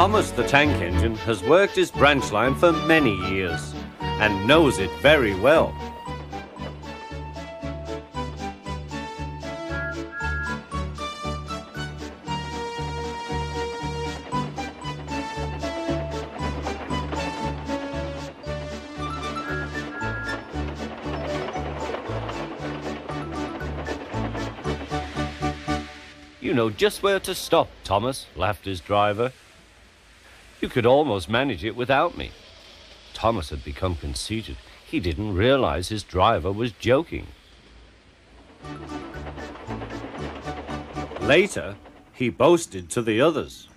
Thomas the Tank Engine has worked his branch line for many years and knows it very well. You know just where to stop, Thomas, laughed his driver. You could almost manage it without me. Thomas had become conceited. He didn't realize his driver was joking. Later, he boasted to the others.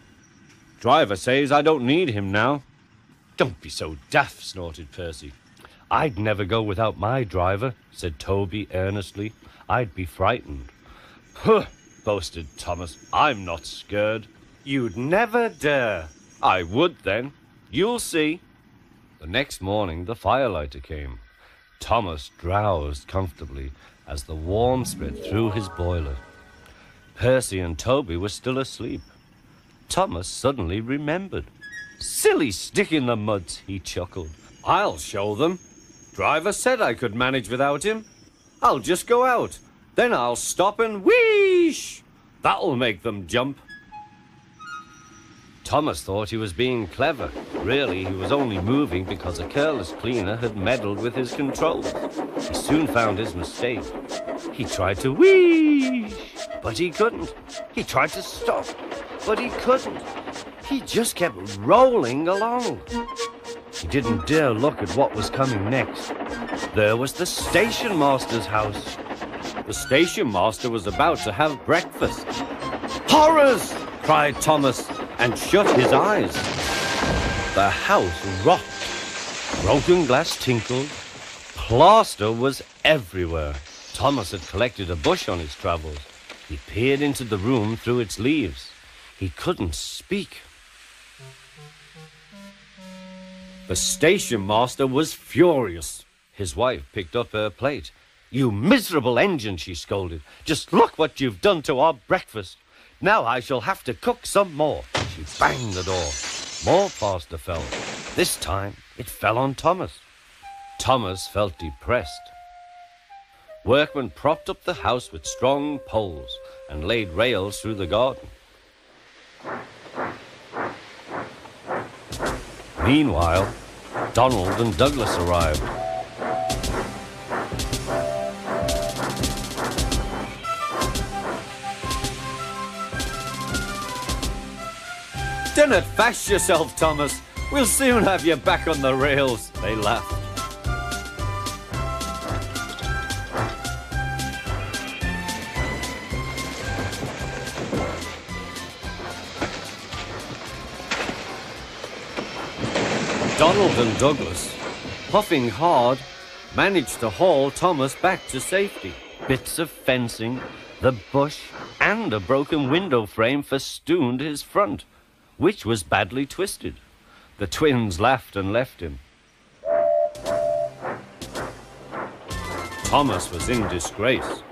Driver says I don't need him now. Don't be so daft, snorted Percy. I'd never go without my driver, said Toby earnestly. I'd be frightened. Huh, boasted Thomas. I'm not scared. You'd never dare. I would then. You'll see. The next morning, the firelighter came. Thomas drowsed comfortably as the warmth spread through his boiler. Percy and Toby were still asleep. Thomas suddenly remembered. Silly stick in the mud, he chuckled. I'll show them. Driver said I could manage without him. I'll just go out. Then I'll stop and wheesh! That'll make them jump. Thomas thought he was being clever. Really, he was only moving because a careless cleaner had meddled with his controls. He soon found his mistake. He tried to wheesh, but he couldn't. He tried to stop, but he couldn't. He just kept rolling along. He didn't dare look at what was coming next. There was the station master's house. The station master was about to have breakfast. Horrors! Cried Thomas and shut his eyes. The house rocked. Broken glass tinkled. Plaster was everywhere. Thomas had collected a bush on his travels. He peered into the room through its leaves. He couldn't speak. The station master was furious. His wife picked up her plate. You miserable engine, she scolded. Just look what you've done to our breakfast. Now I shall have to cook some more. She banged the door. More plaster fell. This time it fell on Thomas. Thomas felt depressed. Workmen propped up the house with strong poles and laid rails through the garden. Meanwhile, Donald and Douglas arrived. Don't fash yourself, Thomas. We'll soon have you back on the rails, they laughed. Donald and Douglas, puffing hard, managed to haul Thomas back to safety. Bits of fencing, the bush, and a broken window frame festooned his front, which was badly twisted. The twins laughed and left him. Thomas was in disgrace.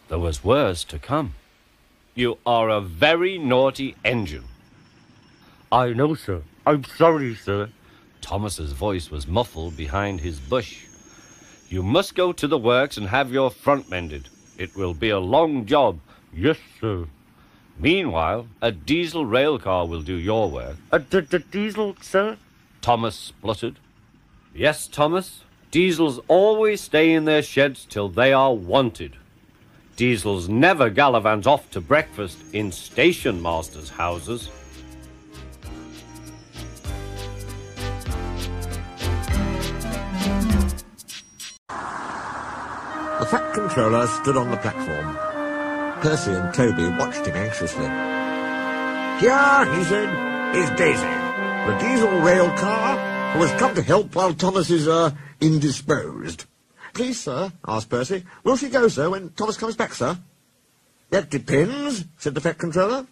There was worse to come. You are a very naughty engine. I know, sir. I'm sorry, sir. Thomas's voice was muffled behind his bush. You must go to the works and have your front mended. It will be a long job. Yes, sir. Meanwhile, a diesel rail car will do your work. The diesel, sir? Thomas spluttered. Yes, Thomas. Diesels always stay in their sheds till they are wanted. Diesels never gallivant off to breakfast in station masters' houses. The Fat Controller stood on the platform. Percy and Toby watched him anxiously. Here, he said, is Daisy, the diesel rail car who has come to help while Thomas is, indisposed. Please, sir, asked Percy, will she go, sir, when Thomas comes back, sir? That depends, said the Fat Controller.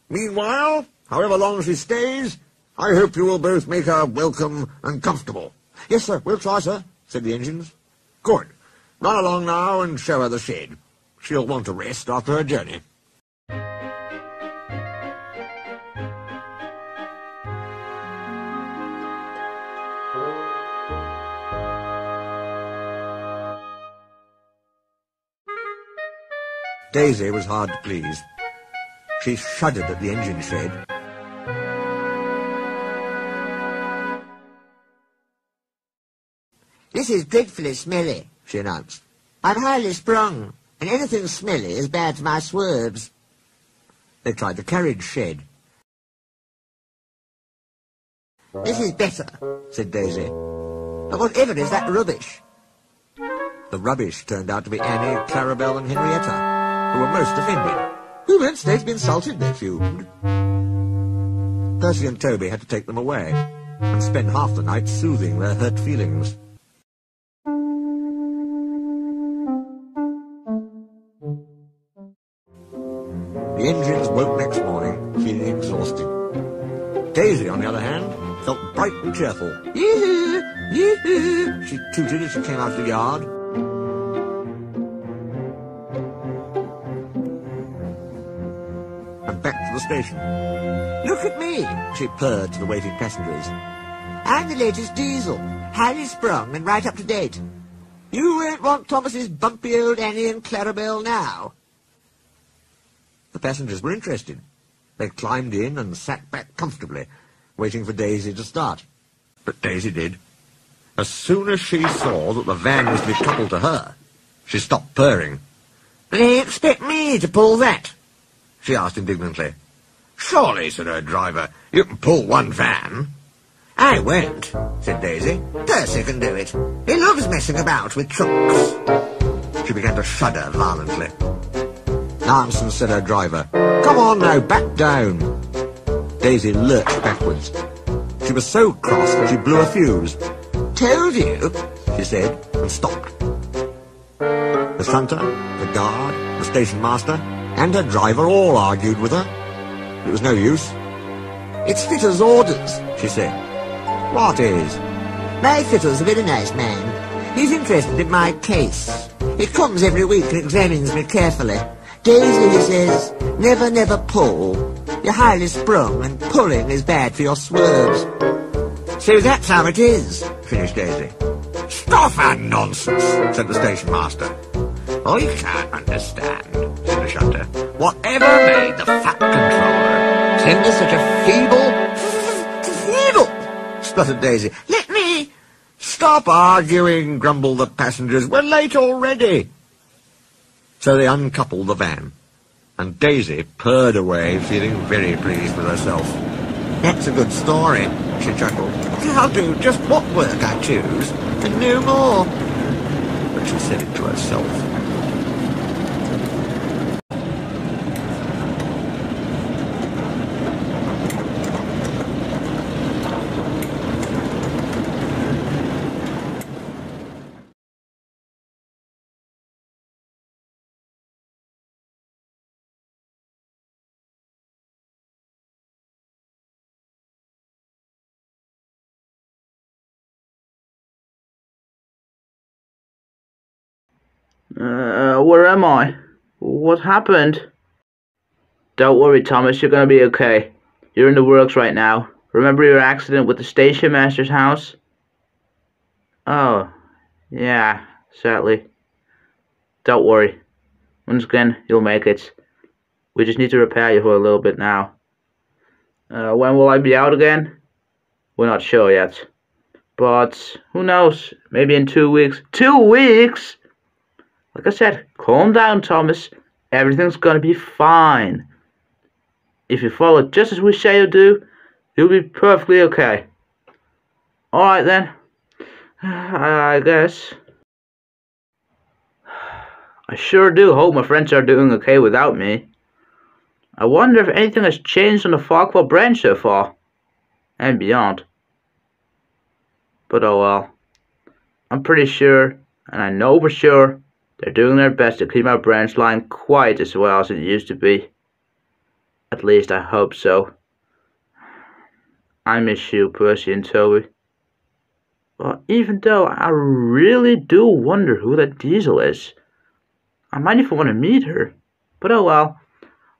Meanwhile, however long she stays, I hope you will both make her welcome and comfortable. Yes, sir, we'll try, sir, said the engines. Good. Run along now and show her the shed. She'll want to rest after her journey. Daisy was hard to please. She shuddered at the engine shed. "This is dreadfully smelly," she announced. "I'm highly sprung, and anything smelly is bad for my swerves." They tried the carriage shed. "This is better," said Daisy. "but whatever is that rubbish?" The rubbish turned out to be Annie, Clarabelle and Henrietta, who were most offended. "Who won't stay to be insulted?" they fumed. Percy and Toby had to take them away and spend half the night soothing their hurt feelings. The engines woke next morning, feeling exhausted. Daisy, on the other hand, felt bright and cheerful. "Yoo-hoo! Yoo-hoo!" she tooted as she came out of the yard. And back to the station. "Look at me," She purred to the waiting passengers. "I'm the latest diesel, highly sprung and right up to date. You won't want Thomas's bumpy old Annie and Clarabelle now." The passengers were interested. They climbed in and sat back comfortably, waiting for Daisy to start. But Daisy did. As soon as she saw that the van was to be coupled to her, she stopped purring. "They expect me to pull that?" She asked indignantly. "Surely," said her driver, "you can pull one van." "I won't," said Daisy. "Percy can do it. He loves messing about with trucks." She began to shudder violently. "Nonsense," said her driver. "Come on now, back down." Daisy lurched backwards. She was so cross that she blew a fuse. "Told you," she said, and stopped. The shunter, the guard, the station master, and her driver all argued with her. It was no use. "It's fitter's orders," she said. "What is?" "My fitter's a very nice man. He's interested in my case. He comes every week and examines me carefully. 'Daisy,' he says, 'never, never pull. You're highly sprung, and pulling is bad for your swerves.' So that's how it is," finished Daisy. "Stop that nonsense," said the station master. "I can't understand," said the shunter. "Whatever made the fat controller send us such a feeble..." spluttered Daisy. "Let me..." "Stop arguing," grumbled the passengers. "We're late already." So they uncoupled the van, and Daisy purred away, feeling very pleased with herself. "That's a good story," she chuckled. "I'll do just what work I choose, and no more." But she said it to herself. Where am I? What happened? Don't worry, Thomas, you're gonna be okay. You're in the works right now. Remember your accident with the station master's house? Oh, yeah, sadly. Don't worry. Once again, you'll make it. We just need to repair you for a little bit now. When will I be out again? We're not sure yet. But, who knows? Maybe in 2 weeks. 2 weeks?! Like I said, calm down, Thomas. Everything's gonna be fine. If you follow just as we say you do, you'll be perfectly okay. Alright then. I guess. I sure do hope my friends are doing okay without me. I wonder if anything has changed on the Farquhar branch so far. And beyond. But oh well. I'm pretty sure, and I know for sure, they're doing their best to keep our branch line quite as well as it used to be. At least I hope so. I miss you, Percy and Toby. But even though I really do wonder who that Diesel is. I might even want to meet her. But oh well.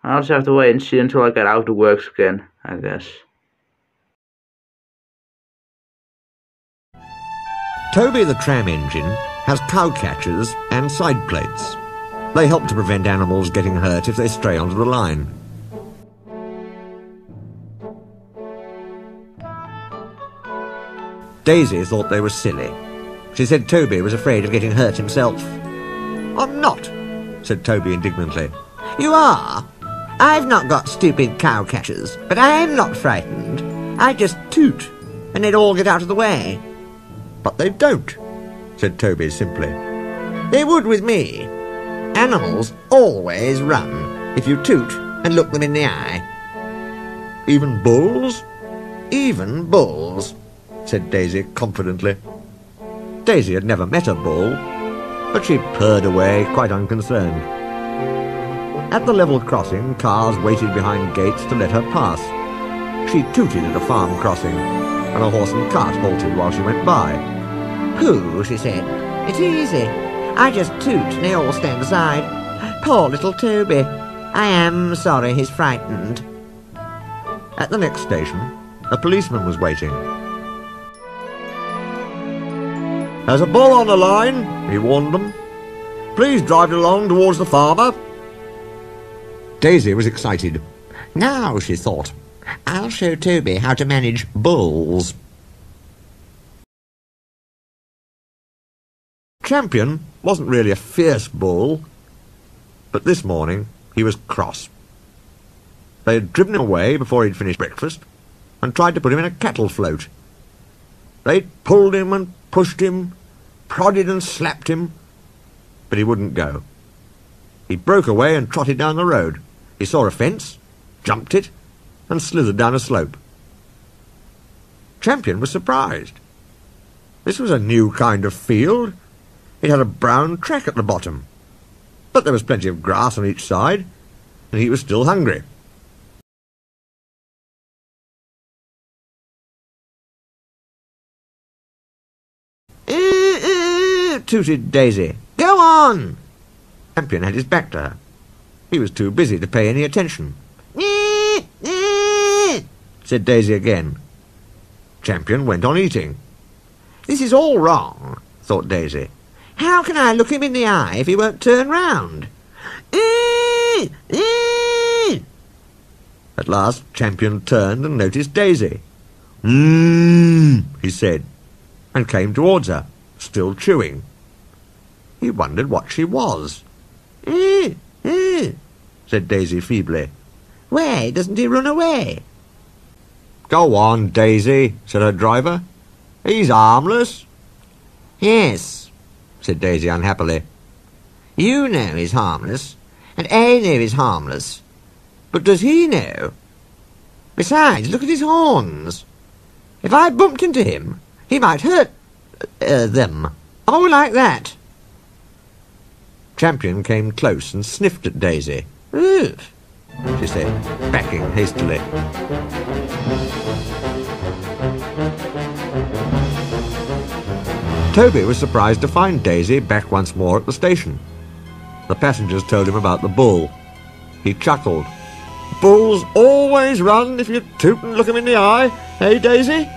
I'll just have to wait and see until I get out of the works again, I guess. Toby the tram engine has cow catchers and side plates. They help to prevent animals getting hurt if they stray onto the line. Daisy thought they were silly. She said Toby was afraid of getting hurt himself. I'm not, said Toby indignantly. You are? I've not got stupid cow catchers, but I'm not frightened. I just toot, and they'd all get out of the way. But they don't, said Toby simply. They would with me. Animals always run if you toot and look them in the eye. Even bulls? Even bulls, said Daisy confidently. Daisy had never met a bull, but she purred away, quite unconcerned. At the level crossing, cars waited behind gates to let her pass. She tooted at a farm crossing, and a horse and cart halted while she went by. Pooh, she said. It's easy. I just toot and they all stand aside. Poor little Toby. I am sorry he's frightened. At the next station, a policeman was waiting. There's a bull on the line, he warned them. Please drive it along towards the farmer. Daisy was excited. Now, she thought, I'll show Toby how to manage bulls. Champion wasn't really a fierce bull, but this morning he was cross. They had driven him away before he'd finished breakfast and tried to put him in a cattle float. They'd pulled him and pushed him, prodded and slapped him, but he wouldn't go. He broke away and trotted down the road. He saw a fence, jumped it, and slithered down a slope. Champion was surprised. This was a new kind of field. It had a brown track at the bottom, but there was plenty of grass on each side, and he was still hungry. Tooted Daisy. Go on! Champion had his back to her. He was too busy to pay any attention. Said Daisy again. Champion went on eating. This is all wrong, thought Daisy. How can I look him in the eye if he won't turn round? At last, Champion turned and noticed Daisy. He said, and came towards her, still chewing. He wondered what she was. Said Daisy feebly. Why doesn't he run away? Go on, Daisy, said her driver. He's harmless. Yes, said Daisy unhappily. You know he's harmless, and I know he's harmless. But does he know? Besides, look at his horns. If I bumped into him, he might hurt them. Oh, like that. Champion came close and sniffed at Daisy. Oof, she said, backing hastily. Toby was surprised to find Daisy back once more at the station. The passengers told him about the bull. He chuckled. Bulls always run if you toot and look 'em in the eye, eh, Daisy?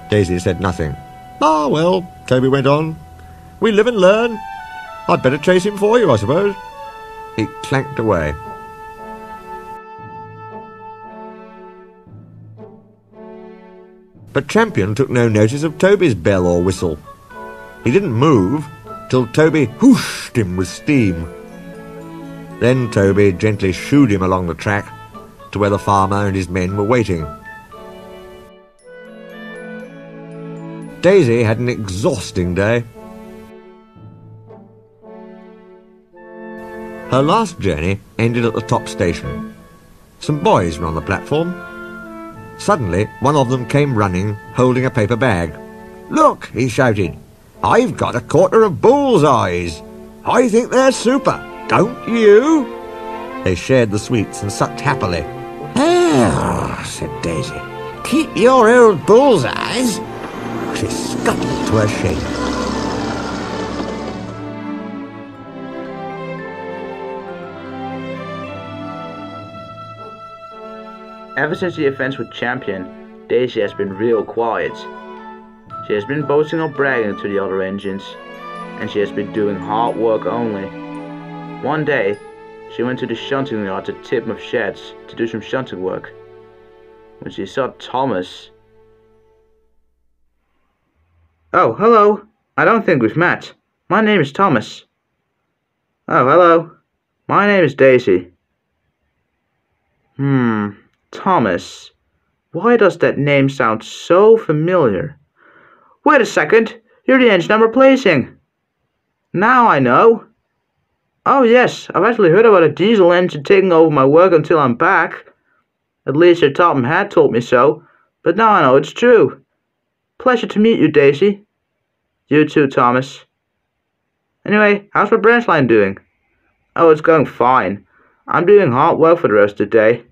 Daisy said nothing. Ah, well, Toby went on. We live and learn. I'd better chase him for you, I suppose. He clanked away. But Champion took no notice of Toby's bell or whistle. He didn't move till Toby whooshed him with steam. Then Toby gently shooed him along the track to where the farmer and his men were waiting. Daisy had an exhausting day. Her last journey ended at the top station. Some boys were on the platform. Suddenly, one of them came running, holding a paper bag. Look, he shouted, I've got a quarter of bull's eyes. I think they're super, don't you? They shared the sweets and sucked happily. Oh, said Daisy. Keep your old bull's eyes. She scuttled to her shed. Ever since the offense with Champion, Daisy has been real quiet. She has been boasting or bragging to the other engines, and she has been doing hard work only. One day, she went to the shunting yard to Tipmouth Sheds to do some shunting work. When she saw Thomas... Oh, hello. I don't think we've met. My name is Thomas. Oh, hello. My name is Daisy. Thomas. Why does that name sound so familiar? Wait a second. You're the engine I'm replacing. Now I know. Oh yes, I've actually heard about a diesel engine taking over my work until I'm back. At least your Topham had told me so, but now I know it's true. Pleasure to meet you, Daisy. You too, Thomas. Anyway, how's my branch line doing? Oh, it's going fine. I'm doing hard work for the rest of the day.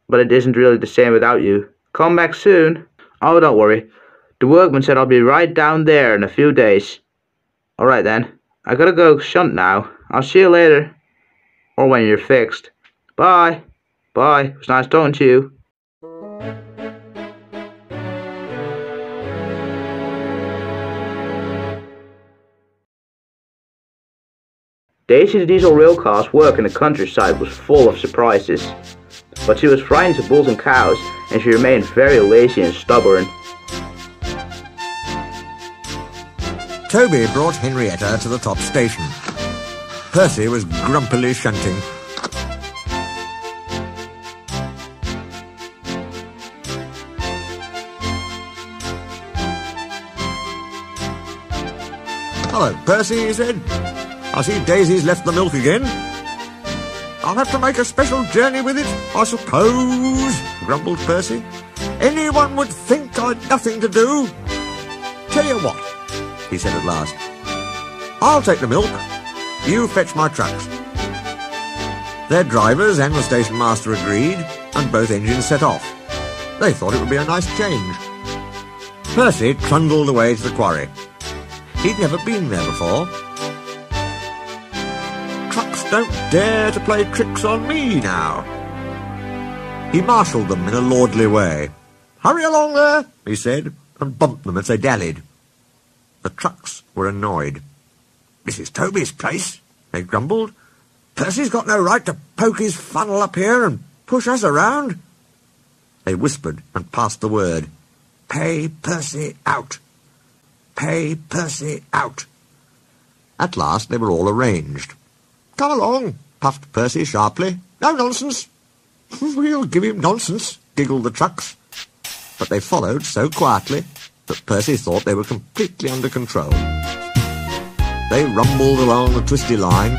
But it isn't really the same without you. Come back soon. Oh, don't worry. The workman said I'll be right down there in a few days. Alright then. I gotta go shunt now. I'll see you later. Or when you're fixed. Bye. Bye. It was nice talking to you. Daisy the diesel railcar's work in the countryside was full of surprises. But she was frightened of bulls and cows, and she remained very lazy and stubborn. Toby brought Henrietta to the top station. Percy was grumpily shunting. Hello, Percy, he said. I see Daisy's left the milk again. I'll have to make a special journey with it, I suppose, grumbled Percy. Anyone would think I'd nothing to do. Tell you what, he said at last. I'll take the milk. You fetch my trucks. Their drivers and the station master agreed, and both engines set off. They thought it would be a nice change. Percy trundled away to the quarry. He'd never been there before. Trucks don't dare to play tricks on me now. He marshalled them in a lordly way. Hurry along there, he said, and bumped them as they dallied. The trucks were annoyed. This is Toby's place, they grumbled. Percy's got no right to poke his funnel up here and push us around. They whispered and passed the word. Pay Percy out. Pay Percy out. At last they were all arranged. Come along, puffed Percy sharply. No nonsense. We'll give him nonsense, giggled the trucks. But they followed so quietly that Percy thought they were completely under control. They rumbled along the twisty line.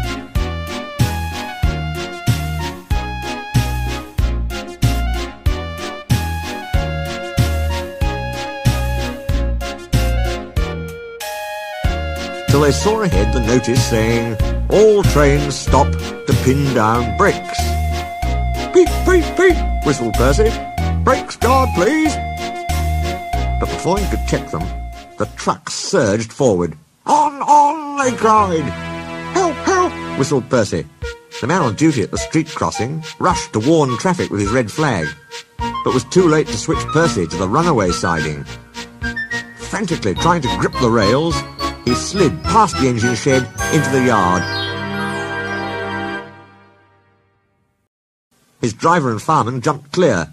Till they saw ahead the notice saying, all trains stop to pin down brakes. Beep, beep, beep, whistled Percy. Brakes guard, please. But before he could check them, the trucks surged forward. On, they cried. Help, help, whistled Percy. The man on duty at the street crossing rushed to warn traffic with his red flag, but was too late to switch Percy to the runaway siding. Frantically trying to grip the rails, he slid past the engine shed into the yard. His driver and fireman jumped clear.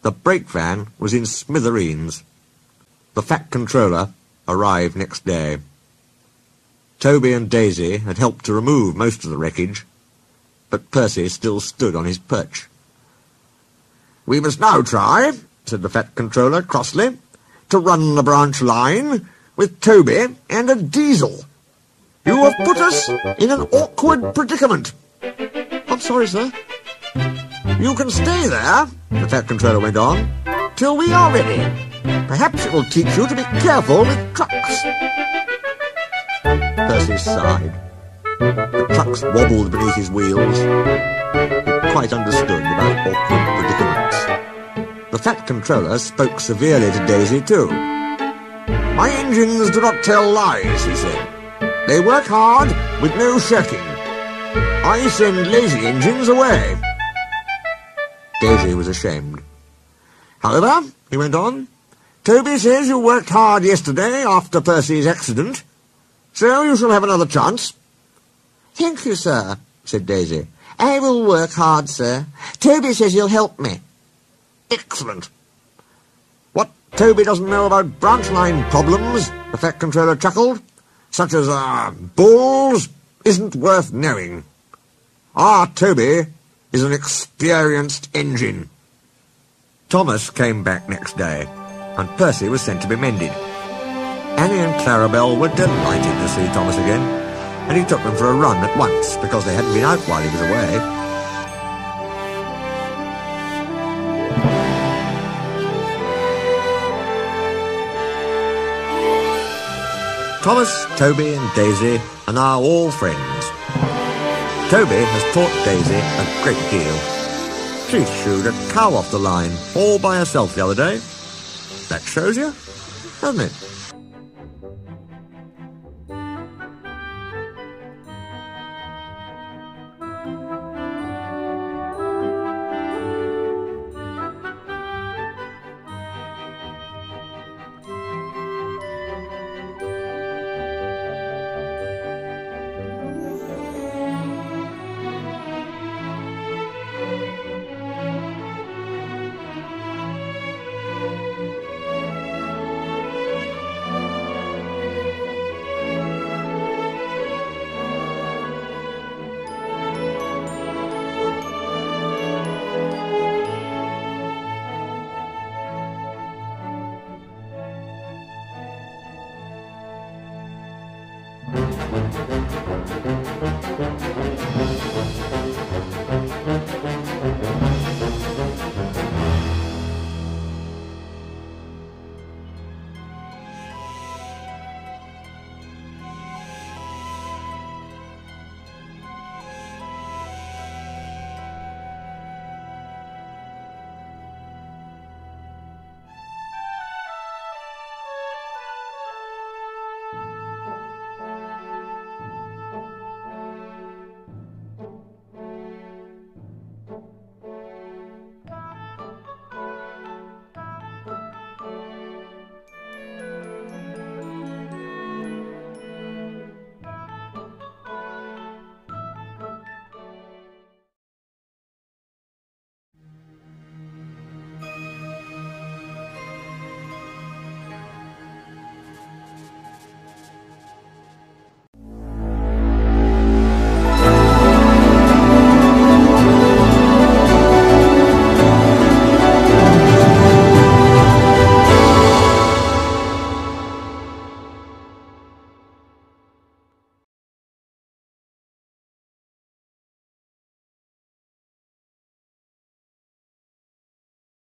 The brake van was in smithereens. The Fat Controller arrived next day. Toby and Daisy had helped to remove most of the wreckage, but Percy still stood on his perch. We must now try, said the Fat Controller crossly, to run the branch line with Toby and a diesel. You have put us in an awkward predicament. I'm sorry, sir. You can stay there, the Fat Controller went on, till we are ready. Perhaps it will teach you to be careful with trucks. Percy sighed. The trucks wobbled beneath his wheels. He quite understood about awkward predicaments. The Fat Controller spoke severely to Daisy, too. My engines do not tell lies, he said. They work hard with no shirking. I send lazy engines away. Daisy was ashamed. However, he went on, Toby says you worked hard yesterday after Percy's accident, so you shall have another chance. Thank you, sir, said Daisy. I will work hard, sir. Toby says you'll help me. Excellent. What Toby doesn't know about branch line problems, the Fat Controller chuckled, such as, balls, isn't worth knowing. Our Toby is an experienced engine. Thomas came back next day, and Percy was sent to be mended. Annie and Clarabelle were delighted to see Thomas again, and he took them for a run at once, because they hadn't been out while he was away. Thomas, Toby and Daisy are now all friends. Toby has taught Daisy a great deal. She shooed a cow off the line all by herself the other day. That shows you, doesn't it?